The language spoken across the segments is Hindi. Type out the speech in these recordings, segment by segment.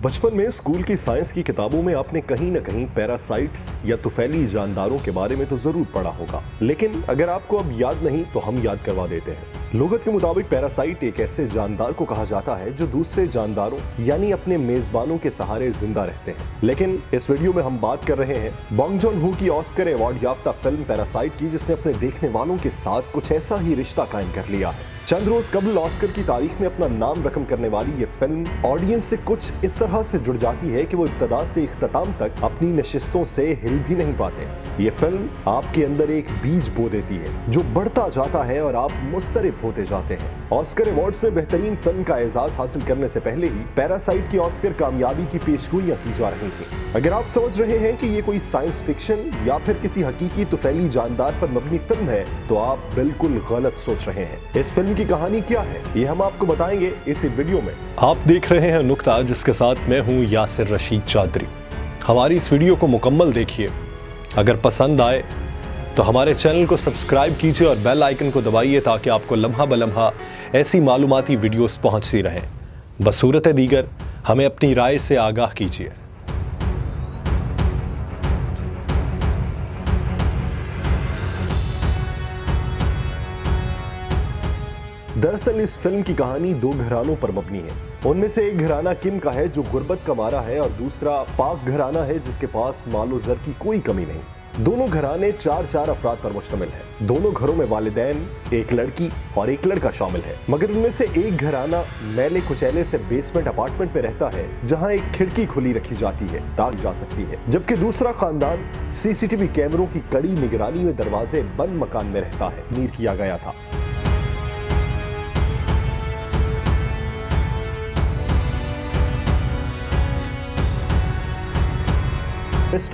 बचपन में स्कूल की साइंस की किताबों में आपने कहीं न कहीं पैरासाइट्स या तुफैली जानदारों के बारे में तो जरूर पढ़ा होगा, लेकिन अगर आपको अब याद नहीं तो हम याद करवा देते हैं। लोगत के मुताबिक पैरासाइट एक ऐसे जानदार को कहा जाता है जो दूसरे जानदारों यानी अपने मेजबानों के सहारे जिंदा रहते हैं। लेकिन इस वीडियो में हम बात कर रहे हैं बॉन्ग जून-हो की ऑस्कर अवार्ड याफ्ता फिल्म पैरासाइट की, जिसने अपने देखने वालों के साथ कुछ ऐसा ही रिश्ता कायम कर लिया है। चंद रोज कबल ऑस्कर की तारीख में अपना नाम रकम करने वाली ये फिल्म ऑडियंस से कुछ इस तरह से जुड़ जाती है कि वो इब्तदा से इख्तिताम तक अपनी नशिस्तों से हिल भी नहीं पाते। ये फिल्म आपके अंदर एक बीज बो देती है जो बढ़ता जाता है और आप मुस्तरिब होते जाते हैं। ऑस्कर अवार्ड्स में बेहतरीन फिल्म का एजाज हासिल करने से पहले ही पैरासाइट की ऑस्कर कामयाबी की पेशगोइयां की जा रही थी। अगर आप समझ रहे हैं कि ये कोई साइंस फिक्शन या फिर किसी हकीकी तुफैली जानदार पर मबनी फिल्म है तो आप बिल्कुल गलत सोच रहे हैं। इस फिल्म की कहानी क्या है ये हम आपको बताएंगे इस वीडियो में। आप देख रहे हैं नुक्ता, जिसके साथ मैं हूं यासिर रशीद चौधरी। हमारी इस वीडियो को मुकम्मल देखिए। अगर पसंद आए तो हमारे चैनल को सब्सक्राइब कीजिए और बेल आइकन को दबाइए ताकि आपको लम्हा बलम्हा ऐसी मालूमाती वीडियोस पहुंचती रहें। बसूरत दीगर हमें अपनी राय से आगाह कीजिए। दरअसल इस फिल्म की कहानी दो घरानों पर मबनी है। उनमें से एक घराना किम का है जो गुर्बत का मारा है और दूसरा पाक घराना है जिसके पास मालो जर की कोई कमी नहीं। दोनों घराने चार अफराद पर मुश्तमिल है। दोनों घरों में वालिदैन, एक लड़की और एक लड़का शामिल है, मगर उनमें से एक घराना मैले कुचैले से बेसमेंट अपार्टमेंट में रहता है जहां एक खिड़की खुली रखी जाती है ताक जा सकती है, जबकि दूसरा खानदान सीसीटीवी कैमरों की कड़ी निगरानी में दरवाजे बंद मकान में रहता है। मीर किया गया था।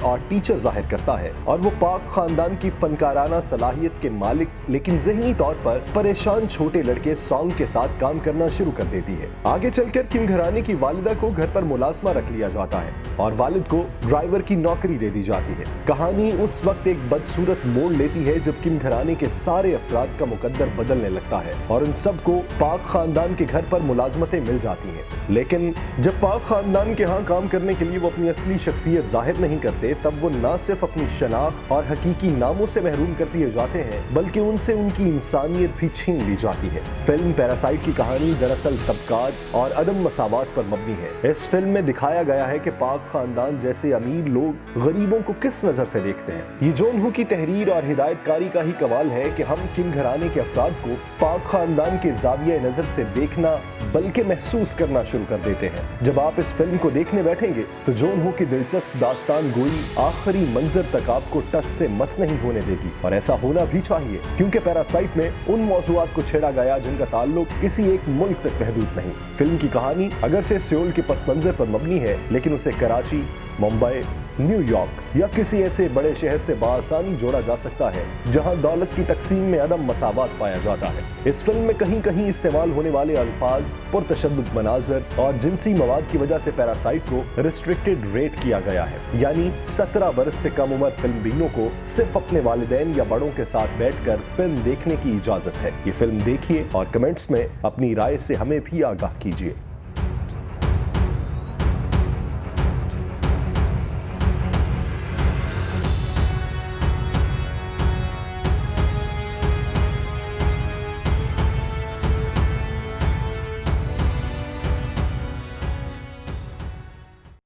और टीचर जाहिर करता है और वो पाक खानदान की फनकाराना सलाहियत के मालिक लेकिन ज़हनी तौर पर परेशान छोटे लड़के सॉन्ग के साथ काम करना शुरू कर देती है। आगे चलकर किम घराने की वालिदा को घर पर मुलाजमा रख लिया जाता है और वालिद को ड्राइवर की नौकरी दे दी जाती है। कहानी उस वक्त एक बदसूरत मोड़ लेती है जब किम घराने के सारे अफराद का मुकद्दर बदलने लगता है और उन सबको पाक खानदान के घर पर मुलाजमतें मिल जाती हैं। लेकिन जब पाक खानदान के यहाँ काम करने के लिए वो अपनी असली शख्सियत जाहिर नहीं करते तब वो न सिर्फ अपनी शनाख्त और हकीकी नामों से महरूम कर दिए जाते हैं बल्कि उनसे उनकी इंसानियत भी छीन ली जाती है। फिल्म पैरासाइट की कहानी दरअसल तबकात और अदम मसावात पर मबनी है। इस फिल्म में दिखाया गया है कि पाक खानदान जैसे अमीर लोग गरीबों को किस नजर से देखते हैं। ये जून-हो की तहरीर और हिदायतकारी का ही कमाल है कि हम किम घराने के अफराद को पाक खानदान के जाविया नजर से देखना बल्कि महसूस करना शुरू कर देते हैं। जब आप इस फिल्म को देखने बैठेंगे तो जून-हो की दिलचस्प दास्तान गोई आखिरी मंजर तक आपको टस से मस नहीं होने देगी, और ऐसा होना भी चाहिए क्योंकि पैरासाइट में उन मौज़ूआत को छेड़ा गया जिनका ताल्लुक किसी एक मुल्क तक महदूद नहीं। फिल्म की कहानी अगरचे सियोल के पस मंजर पर मबनी है, लेकिन उसे कराची, मुंबई, न्यूयॉर्क या किसी ऐसे बड़े शहर से बासानी जोड़ा जा सकता है जहां दौलत की तकसीम में अदम मसावात पाया जाता है। इस फिल्म में कहीं कहीं इस्तेमाल होने वाले अल्फाज, पुरतशद्दुद मनाजर और जिनसी मवाद की वजह से पैरासाइट को रिस्ट्रिक्टेड रेट किया गया है, यानी 17 बरस से कम उम्र फिल्म बीनों को सिर्फ अपने वालिदैन या बड़ों के साथ बैठकर फिल्म देखने की इजाजत है। ये फिल्म देखिए और कमेंट्स में अपनी राय से हमें भी आगाह कीजिए।